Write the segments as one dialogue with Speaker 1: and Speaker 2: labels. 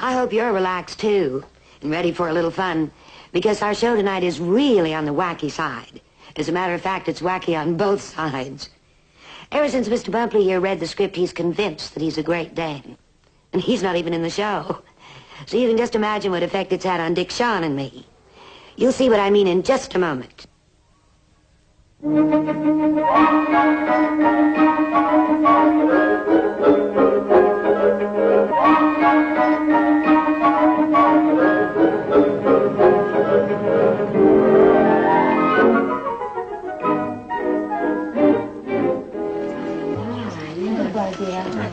Speaker 1: I hope you're relaxed, too, and ready for a little fun, because our show tonight is really on the wacky side. As a matter of fact, it's wacky on both sides. Ever since Mr. Bumpley here read the script, he's convinced that he's a great Dan. And he's not even in the show. So you can just imagine what effect it's had on Dick, Shawn, and me. You'll see what I mean in just a moment.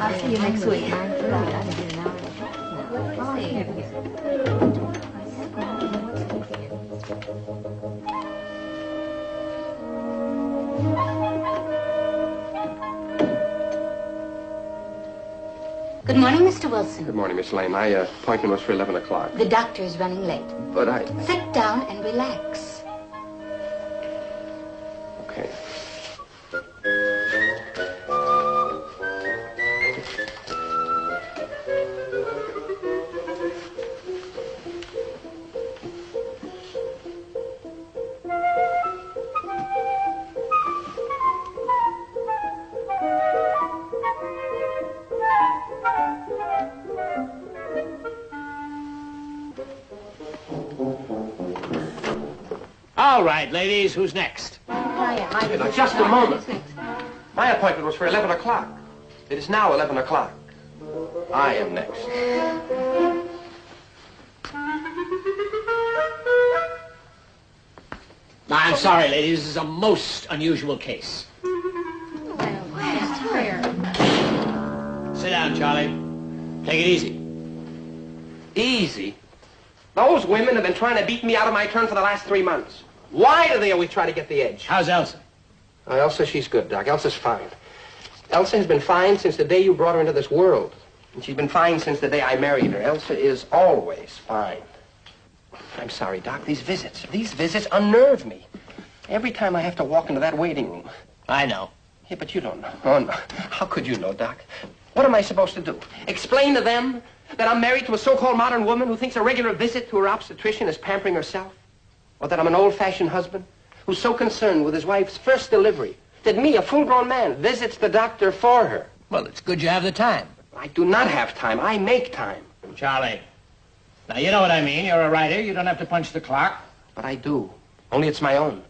Speaker 2: I'll see you next week.
Speaker 3: Good morning, Mr. Wilson.
Speaker 4: Good morning, Miss Lane. My appointment was for 11 o'clock.
Speaker 3: The doctor is running late.
Speaker 4: But
Speaker 3: Sit down and relax.
Speaker 4: Okay.
Speaker 5: All right, ladies, who's next?
Speaker 4: Now, just a moment. My appointment was for 11 o'clock. It is now 11 o'clock. I am next.
Speaker 5: I'm sorry, ladies. This is a most unusual case. Sit down, Charlie. Take it easy.
Speaker 4: Easy? Those women have been trying to beat me out of my turn for the last 3 months. Why do they always try to get the edge?
Speaker 5: How's Elsa?
Speaker 4: Elsa, she's good, Doc. Elsa's fine. Elsa has been fine since the day you brought her into this world. And she's been fine since the day I married her. Elsa is always fine. I'm sorry, Doc. These visits unnerve me. Every time I have to walk into that waiting room.
Speaker 5: I know.
Speaker 4: Yeah, but you don't know. Oh, no. How could you know, Doc? What am I supposed to do? Explain to them that I'm married to a so-called modern woman who thinks a regular visit to her obstetrician is pampering herself? Or that I'm an old-fashioned husband who's so concerned with his wife's first delivery that me, a full-grown man, visits the doctor for her?
Speaker 5: Well, it's good you have the time.
Speaker 4: I do not have time. I make time.
Speaker 5: Charlie, now you know what I mean. You're a writer. You don't have to punch the clock.
Speaker 4: But I do. Only it's my own.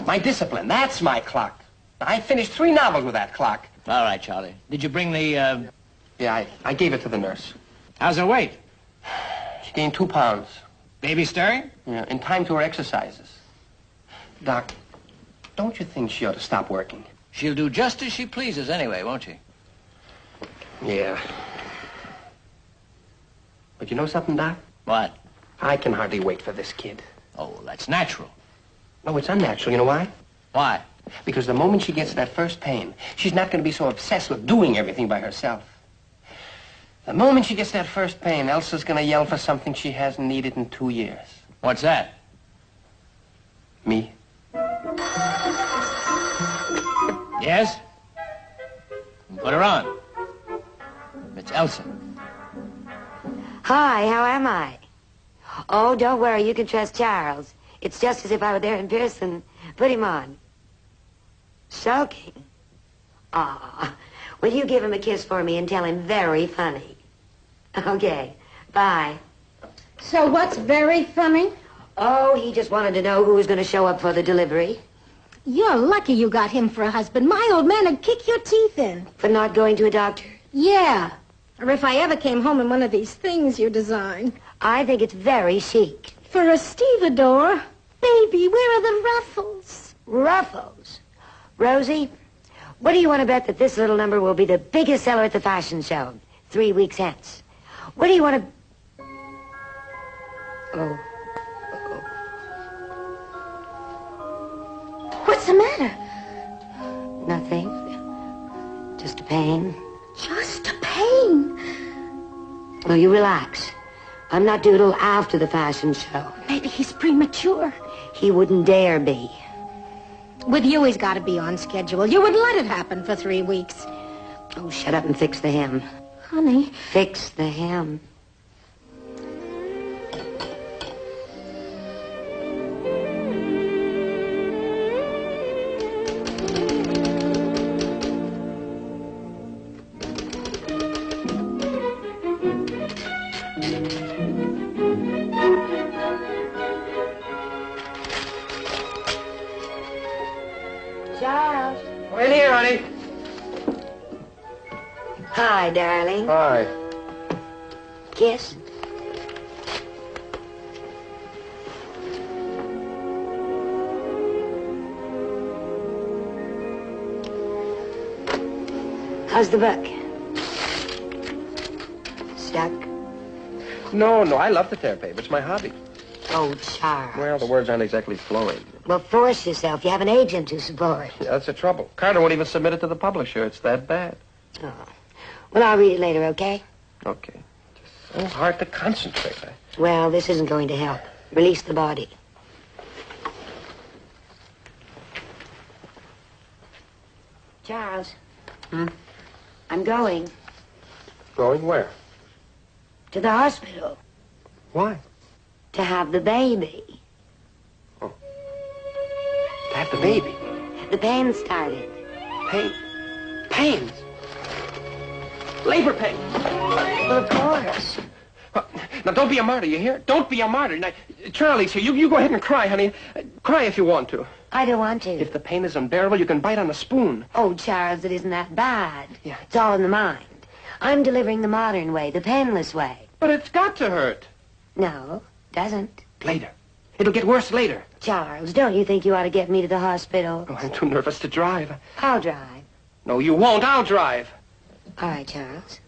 Speaker 4: My discipline. That's my clock. I finished 3 novels with that clock.
Speaker 5: All right, Charlie. Did you bring the,
Speaker 4: Yeah, I gave it to the nurse.
Speaker 5: How's her weight?
Speaker 4: She gained 2 pounds.
Speaker 5: Baby stirring?
Speaker 4: Yeah, in time to her exercises. Doc, don't you think she ought to stop working?
Speaker 5: She'll do just as she pleases anyway, won't she?
Speaker 4: Yeah. But you know something, Doc?
Speaker 5: What?
Speaker 4: I can hardly wait for this kid.
Speaker 5: Oh, that's natural.
Speaker 4: No, it's unnatural. You know why?
Speaker 5: Why?
Speaker 4: Because the moment she gets that first pain, she's not going to be so obsessed with doing everything by herself. The moment she gets that first pain, Elsa's going to yell for something she hasn't needed in 2 years.
Speaker 5: What's that?
Speaker 4: Me.
Speaker 5: Yes? Put her on. It's Elsa.
Speaker 1: Hi, how am I? Oh, don't worry, you can trust Charles. It's just as if I were there in Pearson. Put him on. Soaking? Ah, will you give him a kiss for me and tell him very funny? Okay, bye.
Speaker 2: So what's very funny?
Speaker 1: Oh, he just wanted to know who was going to show up for the delivery.
Speaker 2: You're lucky you got him for a husband. My old man would kick your teeth in.
Speaker 1: For not going to a doctor?
Speaker 2: Yeah. Or if I ever came home in one of these things you design.
Speaker 1: I think it's very chic.
Speaker 2: For a stevedore. Baby, where are the ruffles?
Speaker 1: Ruffles? Rosie, what do you want to bet that this little number will be the biggest seller at the fashion show 3 weeks hence? What do you want to... Oh.
Speaker 2: What's the matter?
Speaker 1: Nothing. Just a pain.
Speaker 2: Just a pain.
Speaker 1: Well, you relax. I'm not due till after the fashion show.
Speaker 2: Maybe he's premature.
Speaker 1: He wouldn't dare be.
Speaker 2: With you, he's got to be on schedule. You wouldn't let it happen for 3 weeks.
Speaker 1: Oh, shut up and fix the hem.
Speaker 2: Honey.
Speaker 1: Fix the hem. Hi, darling.
Speaker 4: Hi.
Speaker 1: Kiss. How's the book? Stuck?
Speaker 4: No, I love to tear paper. It's my hobby.
Speaker 1: Oh, Charles.
Speaker 4: Well, the words aren't exactly flowing.
Speaker 1: Well, force yourself. You have an agent to support.
Speaker 4: Yeah, that's the trouble. Carter won't even submit it to the publisher. It's that bad.
Speaker 1: Oh. Well, I'll read it later, okay?
Speaker 4: Okay. Just so hard to concentrate.
Speaker 1: Well, this isn't going to help. Release the body. Charles. I'm going
Speaker 4: Going where?
Speaker 1: to the hospital
Speaker 4: Why?
Speaker 1: to have the baby.
Speaker 4: To have the baby.
Speaker 1: The pain started.
Speaker 4: Pains. Labor pain.
Speaker 1: Well, of course.
Speaker 4: Now, don't be a martyr, you hear? Don't be a martyr. Now, Charlie's here. You go ahead and cry, honey. Cry if you want to.
Speaker 1: I don't want to.
Speaker 4: If the pain is unbearable, you can bite on a spoon.
Speaker 1: Oh, Charles, it isn't that bad.
Speaker 4: Yeah.
Speaker 1: It's all in the mind. I'm delivering the modern way, the painless way.
Speaker 4: But it's got to hurt.
Speaker 1: No, doesn't.
Speaker 4: Later. It'll get worse later.
Speaker 1: Charles, don't you think you ought to get me to the hospital?
Speaker 4: Oh, I'm too nervous to drive.
Speaker 1: I'll drive.
Speaker 4: No, you won't. I'll drive.
Speaker 1: All right, Charles.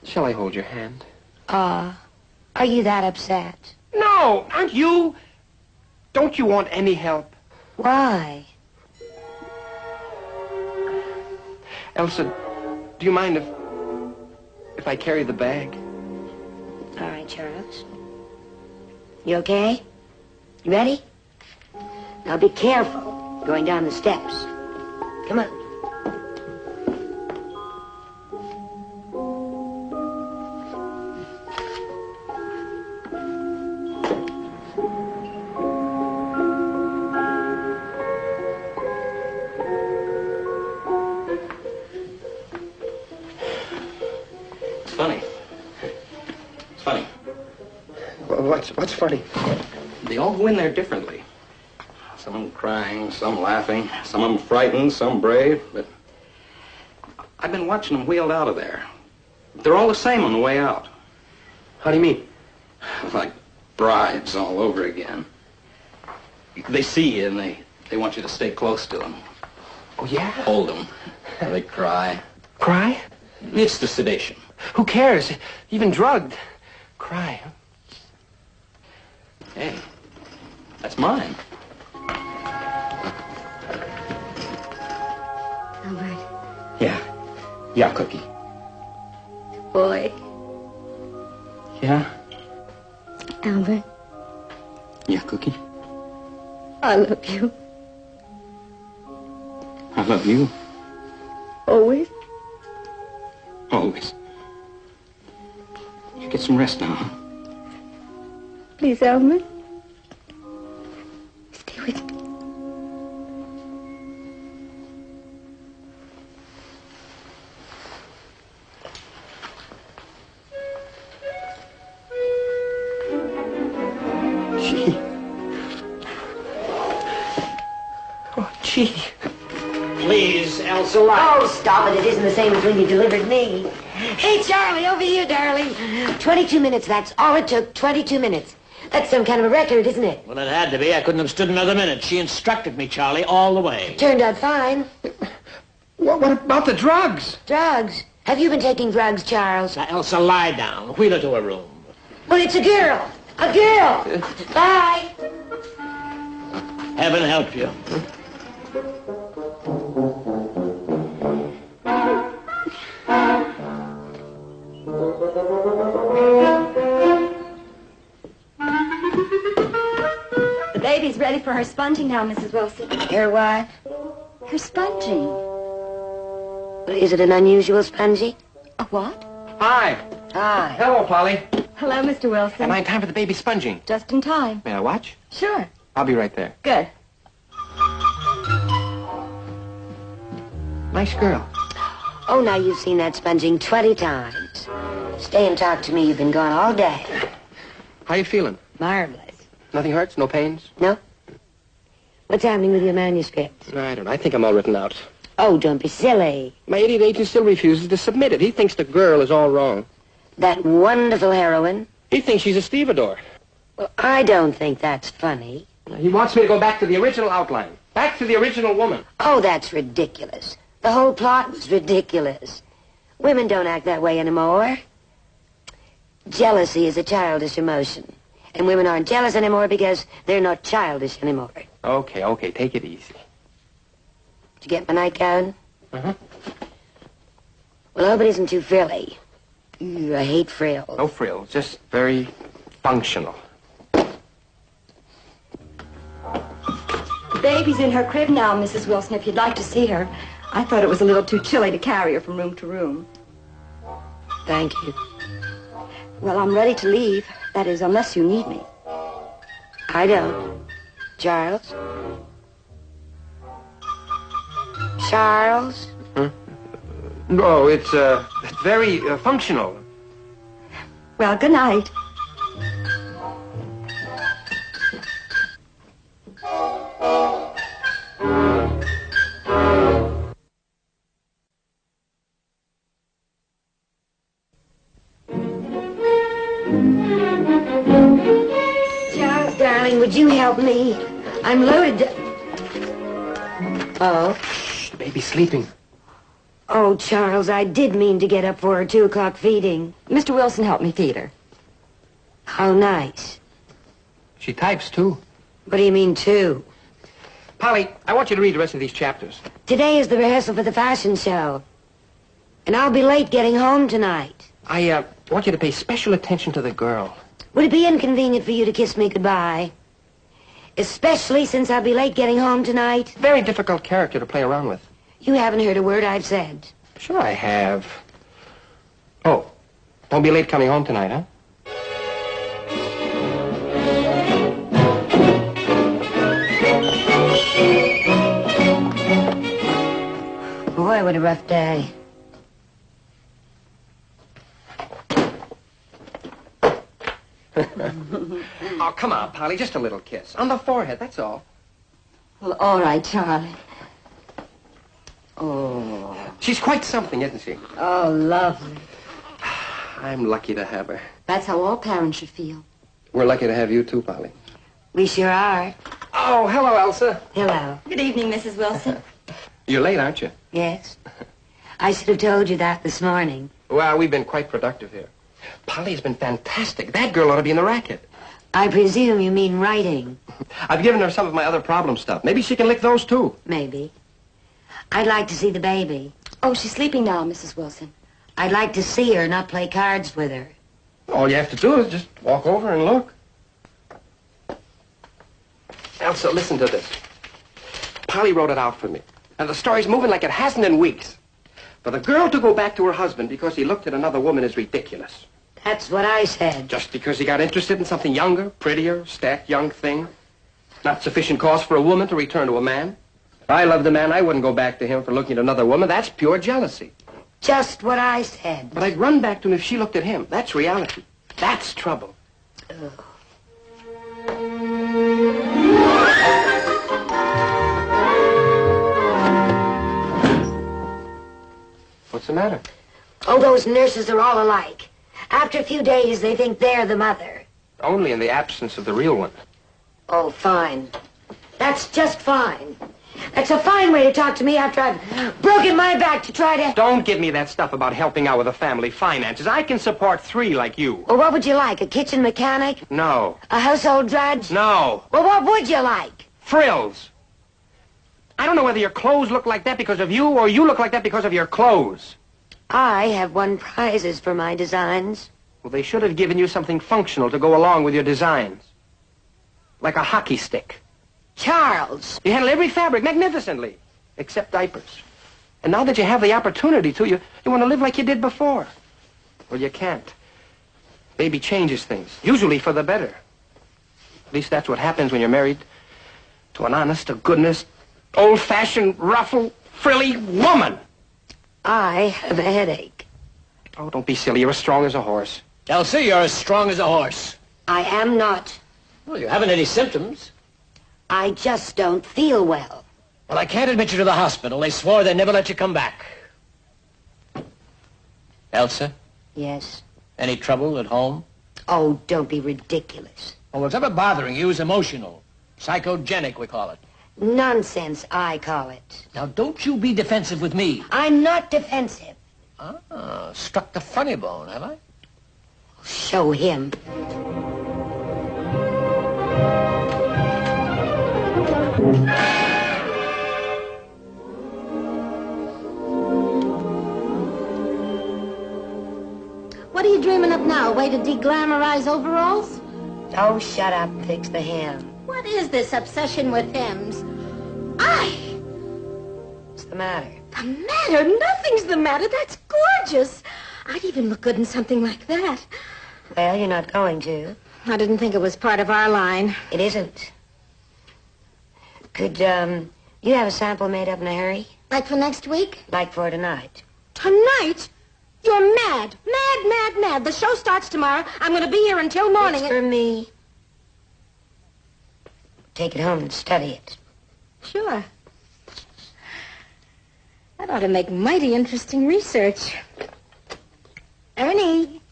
Speaker 4: Shall I hold your hand?
Speaker 1: Are you that upset?
Speaker 4: No, aren't you? Don't you want any help?
Speaker 1: Why?
Speaker 4: Elsa, do you mind if I carry the bag?
Speaker 1: All right, Charles. You okay? You ready? Now be careful going down the steps. Come on.
Speaker 4: What's funny?
Speaker 6: They all go in there differently. Some of them crying, some laughing, some of them frightened, some brave, but I've been watching them wheeled out of there. They're all the same on the way out.
Speaker 4: How do you mean?
Speaker 6: Like brides all over again. They see you and they want you to stay close to them.
Speaker 4: Oh, yeah?
Speaker 6: Hold them. They cry.
Speaker 4: Cry?
Speaker 6: It's the sedation.
Speaker 4: Who cares? Even drugged. Cry.
Speaker 6: Hey, that's mine.
Speaker 1: Albert.
Speaker 6: Yeah, Cookie.
Speaker 1: Boy.
Speaker 6: Yeah?
Speaker 1: Albert.
Speaker 6: Yeah, Cookie.
Speaker 1: I love you.
Speaker 6: I love you.
Speaker 1: Always.
Speaker 6: Always. You get some rest now, huh?
Speaker 1: Please, Albert. Stay with me.
Speaker 4: Gee.
Speaker 5: Please, Elsa, lie.
Speaker 1: Oh, stop it. It isn't the same as when you delivered me. Hey, Charlie, over here, darling. 22 minutes, that's all it took. 22 minutes. That's some kind of a record, isn't it?
Speaker 5: Well, it had to be. I couldn't have stood another minute. She instructed me, Charlie, all the way.
Speaker 1: Turned out fine.
Speaker 4: What about the drugs?
Speaker 1: Drugs? Have you been taking drugs, Charles?
Speaker 5: Now, Elsa, lie down. Wheel her to her room.
Speaker 1: Well, it's a girl. A girl. Bye.
Speaker 5: Heaven help you.
Speaker 3: The baby's ready for her sponging now, Mrs. Wilson.
Speaker 1: Her what?
Speaker 3: Her sponging.
Speaker 1: Is it an unusual spongy?
Speaker 3: A what?
Speaker 4: Hi.
Speaker 1: Hi.
Speaker 4: Hello, Polly.
Speaker 3: Hello, Mr. Wilson.
Speaker 4: Am I in time for the baby sponging?
Speaker 3: Just in time.
Speaker 4: May I watch?
Speaker 3: Sure.
Speaker 4: I'll be right there.
Speaker 3: Good.
Speaker 4: Nice girl.
Speaker 1: Oh, now you've seen that sponging 20 times. Stay and talk to me. You've been gone all day.
Speaker 4: How you feeling?
Speaker 1: Marvelous.
Speaker 4: Nothing hurts? No pains?
Speaker 1: No? What's happening with your manuscript?
Speaker 4: I don't know. I think I'm all written out.
Speaker 1: Oh, don't be silly.
Speaker 4: My idiot agent still refuses to submit it. He thinks the girl is all wrong.
Speaker 1: That wonderful heroine.
Speaker 4: He thinks she's a stevedore.
Speaker 1: Well, I don't think that's funny.
Speaker 4: He wants me to go back to the original outline. Back to the original woman.
Speaker 1: Oh, that's ridiculous. The whole plot was ridiculous. Women don't act that way anymore. Jealousy is a childish emotion. And women aren't jealous anymore because they're not childish anymore.
Speaker 4: Okay, take it easy.
Speaker 1: Did you get my nightgown?
Speaker 4: Uh-huh.
Speaker 1: Well, I hope it isn't too frilly. I hate frills.
Speaker 4: No frills, just very functional.
Speaker 3: The baby's in her crib now, Mrs. Wilson, if you'd like to see her. I thought it was a little too chilly to carry her from room to room.
Speaker 1: Thank you.
Speaker 3: Well, I'm ready to leave. That is, unless you need me.
Speaker 1: I don't. Charles? Charles?
Speaker 4: No, it's very functional.
Speaker 3: Well, good night.
Speaker 1: Charles, darling, would you help me? I'm loaded to... Oh?
Speaker 4: Shh, the baby's sleeping.
Speaker 1: Oh, Charles, I did mean to get up for her 2 o'clock feeding.
Speaker 3: Mr. Wilson helped me feed her.
Speaker 1: How nice.
Speaker 4: She types, too.
Speaker 1: What do you mean, 2?
Speaker 4: Polly, I want you to read the rest of these chapters.
Speaker 1: Today is the rehearsal for the fashion show. And I'll be late getting home tonight.
Speaker 4: I want you to pay special attention to the girl.
Speaker 1: Would it be inconvenient for you to kiss me goodbye? Especially since I'll be late getting home tonight.
Speaker 4: Very difficult character to play around with.
Speaker 1: You haven't heard a word I've said.
Speaker 4: Sure I have. Oh, don't be late coming home tonight, huh?
Speaker 1: Boy, what a rough day.
Speaker 4: Oh, come on, Polly, just a little kiss. On the forehead, that's all.
Speaker 3: Well, all right, Charlie. Oh.
Speaker 4: She's quite something, isn't she?
Speaker 3: Oh, lovely.
Speaker 4: I'm lucky to have her.
Speaker 3: That's how all parents should feel.
Speaker 4: We're lucky to have you, too, Polly.
Speaker 1: We sure are.
Speaker 4: Oh, hello, Elsa.
Speaker 1: Hello.
Speaker 3: Good evening, Mrs. Wilson.
Speaker 4: You're late, aren't you?
Speaker 1: Yes. I should have told you that this morning.
Speaker 4: Well, we've been quite productive here. Polly's been fantastic. That girl ought to be in the racket.
Speaker 1: I presume you mean writing.
Speaker 4: I've given her some of my other problem stuff. Maybe she can lick those, too.
Speaker 1: Maybe. I'd like to see the baby.
Speaker 3: Oh, she's sleeping now, Mrs. Wilson.
Speaker 1: I'd like to see her, not play cards with her.
Speaker 4: All you have to do is just walk over and look. Elsa, listen to this. Polly wrote it out for me. And the story's moving like it hasn't in weeks. For the girl to go back to her husband because he looked at another woman is ridiculous.
Speaker 1: That's what I said.
Speaker 4: Just because he got interested in something younger, prettier, stacked young thing. Not sufficient cause for a woman to return to a man. If I loved a man, I wouldn't go back to him for looking at another woman. That's pure jealousy.
Speaker 1: Just what I said.
Speaker 4: But I'd run back to him if she looked at him. That's reality. That's trouble.
Speaker 1: Ugh.
Speaker 4: What's the matter?
Speaker 1: Oh, those nurses are all alike. After a few days, they think they're the mother.
Speaker 4: Only in the absence of the real one.
Speaker 1: Oh, fine. That's just fine. That's a fine way to talk to me after I've broken my back to try to...
Speaker 4: Don't give me that stuff about helping out with the family finances. I can support 3 like you.
Speaker 1: Well, what would you like? A kitchen mechanic?
Speaker 4: No.
Speaker 1: A household drudge?
Speaker 4: No.
Speaker 1: Well, what would you like?
Speaker 4: Frills. I don't know whether your clothes look like that because of you or you look like that because of your clothes.
Speaker 1: I have won prizes for my designs.
Speaker 4: Well, they should have given you something functional to go along with your designs. Like a hockey stick.
Speaker 1: Charles!
Speaker 4: You handle every fabric magnificently, except diapers. And now that you have the opportunity to, you want to live like you did before. Well, you can't. Baby changes things, usually for the better. At least that's what happens when you're married to an honest, to goodness, old-fashioned, ruffle, frilly woman.
Speaker 1: I have a headache.
Speaker 4: Oh, don't be silly. You're as strong as a horse.
Speaker 5: Elsie, you're as strong as a horse.
Speaker 1: I am not.
Speaker 5: Well, you haven't any symptoms.
Speaker 1: I just don't feel well.
Speaker 5: Well, I can't admit you to the hospital. They swore they'd never let you come back. Elsa,
Speaker 1: Yes?
Speaker 5: any trouble at home?
Speaker 1: Oh, don't be ridiculous.
Speaker 5: Oh, whatever bothering you is emotional. Psychogenic, we call it.
Speaker 1: Nonsense, I call it.
Speaker 5: Now, don't you be defensive with me.
Speaker 1: I'm not defensive.
Speaker 5: Ah, struck the funny bone, have I?
Speaker 1: Show him.
Speaker 2: What are you dreaming of now? A way to de-glamorize overalls?
Speaker 1: Oh, shut up. Fix the hem.
Speaker 2: What is this obsession with hymns?
Speaker 1: What's the matter?
Speaker 2: The matter? Nothing's the matter. That's gorgeous. I'd even look good in something like that.
Speaker 1: Well, you're not going to.
Speaker 2: I didn't think it was part of our line.
Speaker 1: It isn't. Could, you have a sample made up in a hurry?
Speaker 2: Like for next week?
Speaker 1: Like for tonight?
Speaker 2: Tonight? You're mad. Mad, mad, mad. The show starts tomorrow. I'm going to be here until morning.
Speaker 1: It's for me. Take it home and study it.
Speaker 2: Sure. That ought to make mighty interesting research. Ernie,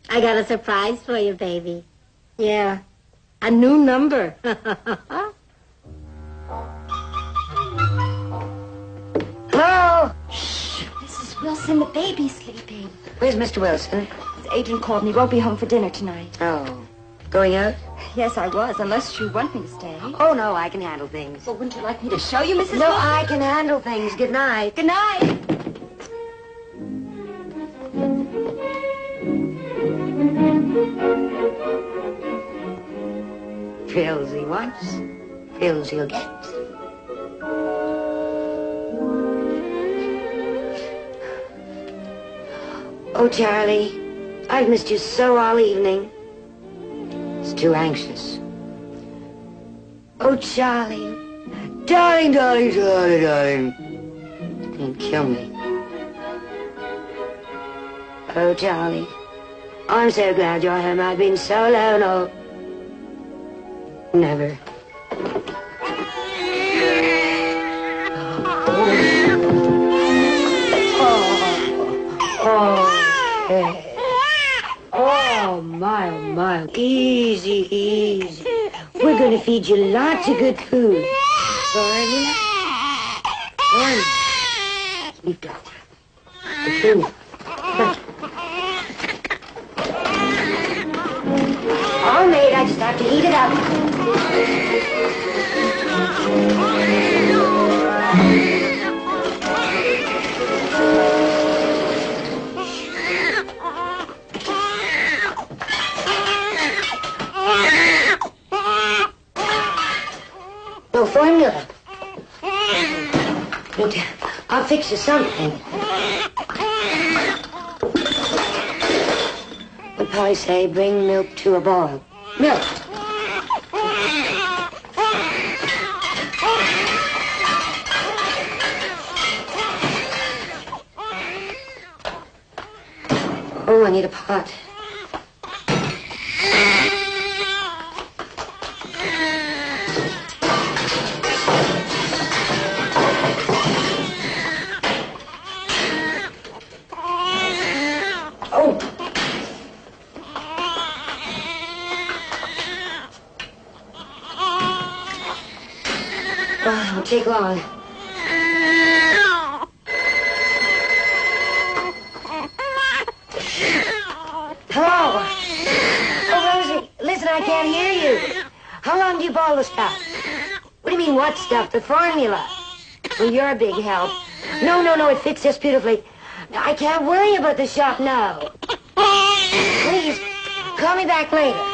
Speaker 2: I got a surprise for you, baby. Yeah, a new number.
Speaker 1: Hello?
Speaker 3: Mrs. Wilson, the baby's sleeping.
Speaker 1: Where's Mr. Wilson?
Speaker 3: His agent called me. Won't be home for dinner tonight.
Speaker 1: Oh. Going out?
Speaker 3: Yes, I was, unless you want me to stay.
Speaker 1: Oh, no, I can handle things.
Speaker 3: Well, wouldn't you like me to show you, Mrs.
Speaker 1: No,
Speaker 3: Wilson?
Speaker 1: I can handle things. Good night.
Speaker 3: Good night.
Speaker 1: Thrills he wants, thrills he'll get. Oh, Charlie, I've missed you so all evening. It's too anxious. Oh, Charlie, darling, darling, darling, darling. You'd kill me. Oh, Charlie, I'm so glad you're home. I've been so alone all... Never. Oh, my. Easy, easy. We're going to feed you lots of good food. Formula. Sleep, doctor. The food. All made. I just have to heat it up. No formula. Look, I'll fix you something. Would probably say bring milk to a boil. Milk. Oh, I need a pot. Oh, it'll take long. Hello? Oh, Rosie, listen, I can't hear you. How long do you boil the stuff? What do you mean, what stuff? The formula. Well, you're a big help. No, it fits just beautifully. I can't worry about the shop now. Please, call me back later.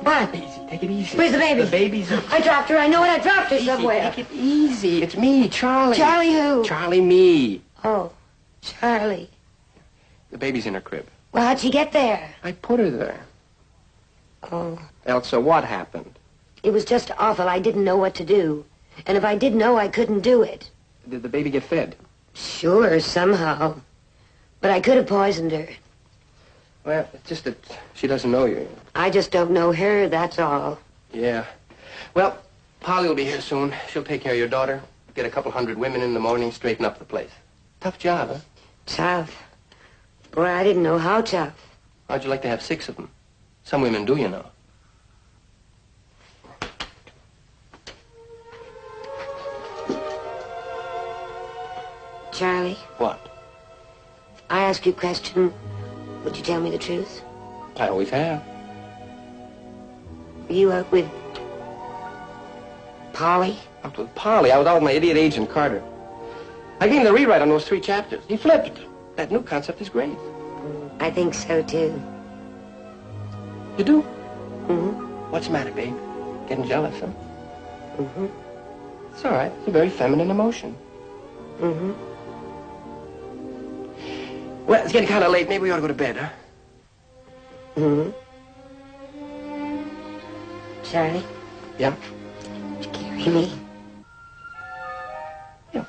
Speaker 1: What?
Speaker 4: Easy, take it easy.
Speaker 1: Where's the baby?
Speaker 4: The baby's...
Speaker 1: I dropped her. I know it. I dropped her
Speaker 4: Easy,
Speaker 1: somewhere.
Speaker 4: take it easy. It's me, Charlie.
Speaker 1: Charlie who?
Speaker 4: Charlie, me.
Speaker 1: Oh, Charlie.
Speaker 4: The baby's in her crib.
Speaker 1: Well, how'd she get there?
Speaker 4: I put her there.
Speaker 1: Oh,
Speaker 4: Elsa, what happened?
Speaker 1: it was just awful. I didn't know what to do. And if I did know, I couldn't do it.
Speaker 4: Did the baby get fed?
Speaker 1: Sure, somehow. But I could have poisoned her.
Speaker 4: Well, it's just that she doesn't know you.
Speaker 1: I just don't know her, that's all.
Speaker 4: Yeah. Well, Polly will be here soon. She'll take care of your daughter. Get a couple hundred women in the morning, straighten up the place. Tough job, huh?
Speaker 1: Tough. Boy, I didn't know how tough.
Speaker 4: How'd you like to have 6 of them? Some women do, you know.
Speaker 1: Charlie,
Speaker 4: What?
Speaker 1: if I ask you a question, would you tell me the truth?
Speaker 4: I always have.
Speaker 1: Were you out with Polly?
Speaker 4: Out with Polly. I was out with my idiot agent, Carter. I gave him the rewrite on those 3 chapters. He flipped. That new concept is great.
Speaker 1: I think so, too.
Speaker 4: You do?
Speaker 1: Mm-hmm.
Speaker 4: What's the matter, babe? Getting jealous, huh?
Speaker 1: Mm-hmm.
Speaker 4: It's all right. It's a very feminine emotion.
Speaker 1: Mm-hmm.
Speaker 4: Well, it's getting kind of late. Maybe we ought to go to bed, huh?
Speaker 1: Mm-hmm. Charlie,
Speaker 4: Yeah?
Speaker 1: would you carry me?
Speaker 4: Yeah.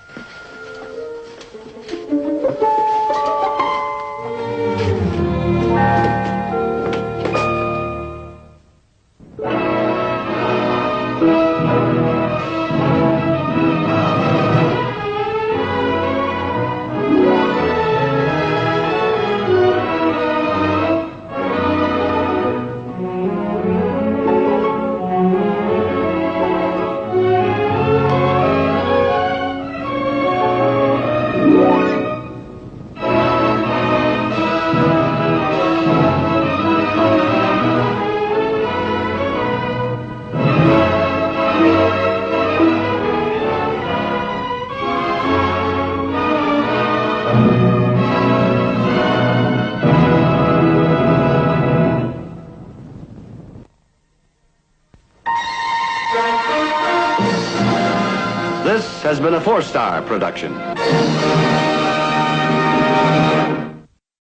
Speaker 7: This has been a 4-star production.